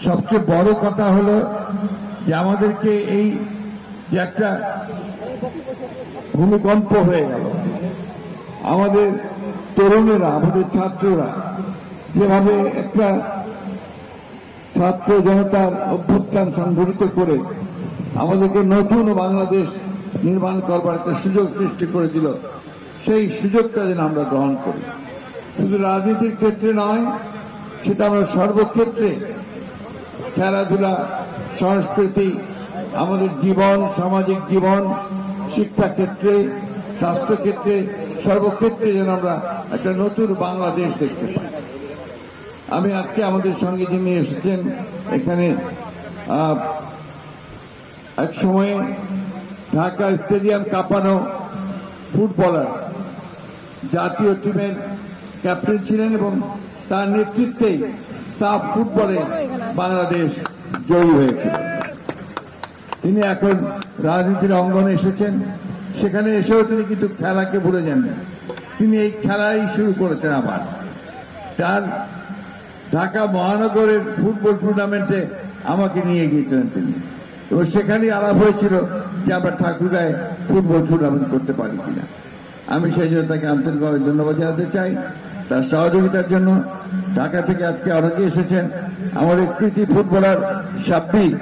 সবচেয়ে বড় কথা হলো যে আমাদেরকে এই যে একটা ভূমিকম্প হয়ে গেল, আমাদের তরুণেরা, আমাদের ছাত্ররা যেভাবে একটা ছাত্র জনতার অভ্যুত্থান সংগঠিত করে আমাদেরকে নতুন বাংলাদেশ নির্মাণ করবার একটা সুযোগ সৃষ্টি করে দিল, সেই সুযোগটা যেন আমরা গ্রহণ করি। শুধু রাজনীতির ক্ষেত্রে নয়, সেটা আমরা সর্বক্ষেত্রে, খেলাধুলা, সংস্কৃতি, আমাদের জীবন, সামাজিক জীবন, শিক্ষা ক্ষেত্রে, স্বাস্থ্য ক্ষেত্রে, সর্বক্ষেত্রে যেন আমরা একটা নতুন বাংলাদেশ দেখতে পাই। আমি আজকে আমাদের সঙ্গে যিনি এসেছেন এখানে, এক সময়ে ঢাকা স্টেডিয়াম কাঁপানো ফুটবলার, জাতীয় টিমের ক্যাপ্টেন ছিলেন এবং তার নেতৃত্বেই সাফ ফুটবলে বাংলাদেশ জয়ী হয়েছিল। তিনি এখন রাজনীতির অঙ্গনে এসেছেন, সেখানে এসেও তিনি কিন্তু খেলাকে ভুলে যাননি। তিনি এই খেলাই শুরু করেছেন আবার। তার ঢাকা মহানগরের ফুটবল টুর্নামেন্টে আমাকে নিয়ে গিয়েছিলেন তিনি, এবং সেখানেই আলাপ হয়েছিল যে আমরা ঠাকুরগাঁয়ে ফুটবল টুর্নামেন্ট করতে পারি কিনা। আমি সেই জন্য তাকে আন্তরিকভাবে ধন্যবাদ জানাতে চাই তার সহযোগিতার জন্য। ঢাকা থেকে আজকে অনেকে এসেছেন, আমাদের কৃতি ফুটবলার সাব্বির,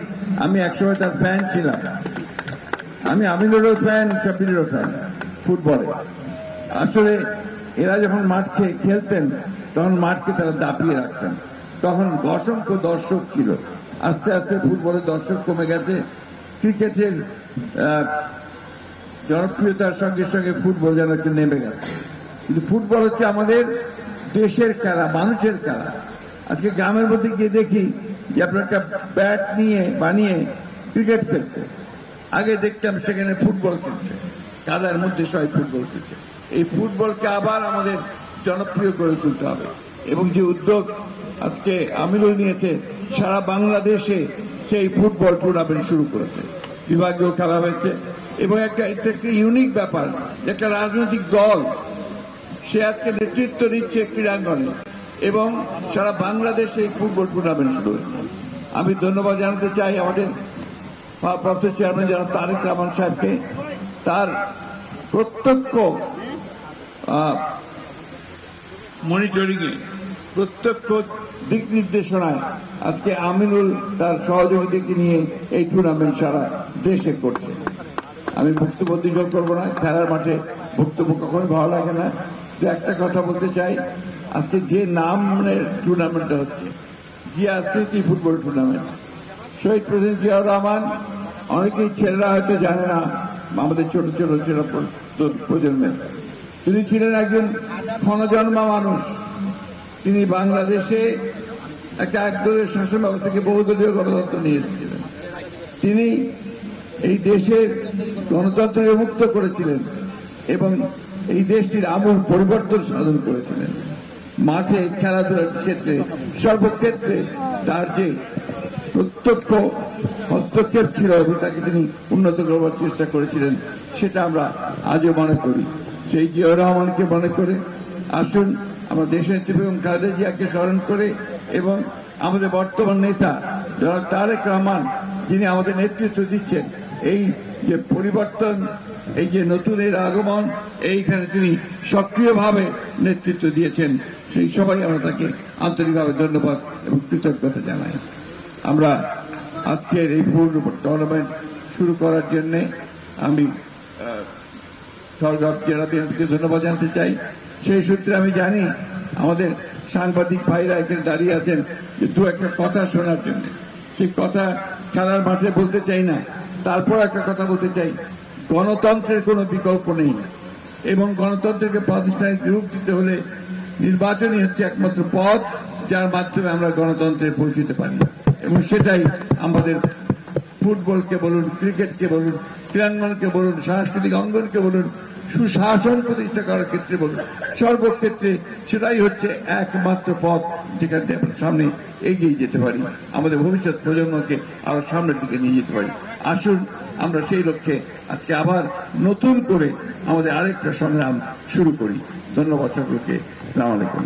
আমি একসময় তার ফ্যান ছিলাম। আমি আমিনুরও ফ্যান, সাব্বিরেরও ফ্যান ফুটবলে। আসলে এরা যখন মাঠে খেলতেন তখন মাঠকে তারা দাপিয়ে রাখতেন, তখন অসংখ্য দর্শক ছিল। আস্তে আস্তে ফুটবলের দর্শক কমে গেছে, ক্রিকেটের জনপ্রিয়তার সঙ্গে সঙ্গে ফুটবল যেন একটু নেমে গেছে। কিন্তু ফুটবল হচ্ছে আমাদের দেশের খেলা, মানুষের খেলা। আজকে গ্রামের মধ্যে গিয়ে দেখি যে আপনার একটা ব্যাট নিয়ে বানিয়ে ক্রিকেট খেলছে, আগে দেখতাম সেখানে ফুটবল খেলছে, কাদার মধ্যে সবাই ফুটবল খেলছে। এই ফুটবলকে আবার আমাদের জনপ্রিয় করে তুলতে হবে, এবং যে উদ্যোগ আজকে আমিরুল নিয়েছে, সারা বাংলাদেশে সেই ফুটবল টুর্নামেন্ট শুরু করেছে, বিভাগীয় খেলা হয়েছে। এবং এটা একটা ইউনিক ব্যাপার যে একটা রাজনৈতিক দল সে আজকে নেতৃত্ব দিচ্ছে ক্রীড়াঙ্গনে, এবং সারা বাংলাদেশে এই ফুটবল টুর্নামেন্ট শুরু হয়েছে। আমি ধন্যবাদ জানাতে চাই আমাদের ভারপ্রাপ্ত চেয়ারম্যান জনাব তারেক রহমান সাহেবকে, তার প্রত্যক্ষ মনিটরিংয়ে, প্রত্যক্ষ দিক নির্দেশনায় আজকে আমিনুল তার সহযোগীদেরকে নিয়ে এই টুর্নামেন্ট সারা দেশে করছে। আমি বক্তব্য দীর্ঘ করবো না, খেলার মাঠে বক্তব্য কখনো ভালো লাগে না। শুধু একটা কথা বলতে চাই, আজকে যে নামের টুর্নামেন্টটা হচ্ছে, জিয়া স্মৃতি ফুটবল টুর্নামেন্ট, শহীদ প্রেসিডেন্ট জিয়াউর রহমান, অনেকেই ছেলেরা হয়তো জানে না, আমাদের ছোট ছোট ছোট প্রজন্মের, তিনি ছিলেন একজন ক্ষণজন্মা মানুষ। তিনি বাংলাদেশে একটা একদলীয় শাসন ব্যবস্থাকে বহুদলীয় গণতন্ত্র নিয়ে এসেছিলেন। তিনি এই দেশের গণতন্ত্রকে মুক্ত করেছিলেন এবং এই দেশটির আমূল পরিবর্তন সাধন করেছিলেন। মাঠে, খেলাধুলার ক্ষেত্রে, সর্বক্ষেত্রে তার যে প্রত্যক্ষ হস্তক্ষেপ ছিল এবং তাকে তিনি উন্নত করবার চেষ্টা করেছিলেন, সেটা আমরা আজও মনে করি। সেই জিয়াউর রহমানকে মনে করে আসুন আমরা দেশনেত্রী বেগম খালেদা জিয়াকে স্মরণ করে, এবং আমাদের বর্তমান নেতা জনাব তারেক রহমান, যিনি আমাদের নেতৃত্ব দিচ্ছেন, এই যে পরিবর্তন, এই যে নতুনের আগমন, এইখানে তিনি সক্রিয়ভাবে নেতৃত্ব দিয়েছেন, সেই সবাই আমরা তাকে আন্তরিকভাবে ধন্যবাদ এবং কৃতজ্ঞতা জানাই। আমরা আজকের এই ফুটবল টুর্নামেন্ট শুরু করার জন্য আমি সরকার জেলা বিএনপিকে ধন্যবাদ জানাতে চাই। সেই সূত্রে আমি জানি আমাদের সাংবাদিক ভাইরা এখানে দাঁড়িয়ে আছেন যে দু একটা কথা শোনার জন্য। সেই কথা খেলার মাঠে বলতে চাই না, তারপর একটা কথা বলতে চাই, গণতন্ত্রের কোনো বিকল্প নেই, এবং গণতন্ত্রকে প্রাতিষ্ঠানিক রূপ দিতে হলে নির্বাচনই হচ্ছে একমাত্র পথ যার মাধ্যমে আমরা গণতন্ত্রে পৌঁছতে পারি। এবং সেটাই আমাদের ফুটবলকে বলুন, ক্রিকেটকে বলুন, ক্রীড়াঙ্গনকে বলুন, সাংস্কৃতিক অঙ্গনকে বলুন, সুশাসন প্রতিষ্ঠা করার ক্ষেত্রে বলুন, সর্বক্ষেত্রে সেটাই হচ্ছে একমাত্র পথ যেখান থেকে আমরা সামনে এগিয়ে যেতে পারি, আমাদের ভবিষ্যৎ প্রজন্মকে আরো সামনের দিকে নিয়ে যেতে পারি। আসুন আমরা সেই লক্ষ্যে আজকে আবার নতুন করে আমাদের আরেকটা সংগ্রাম শুরু করি। ধন্যবাদ সকলকে। আসসালামু আলাইকুম।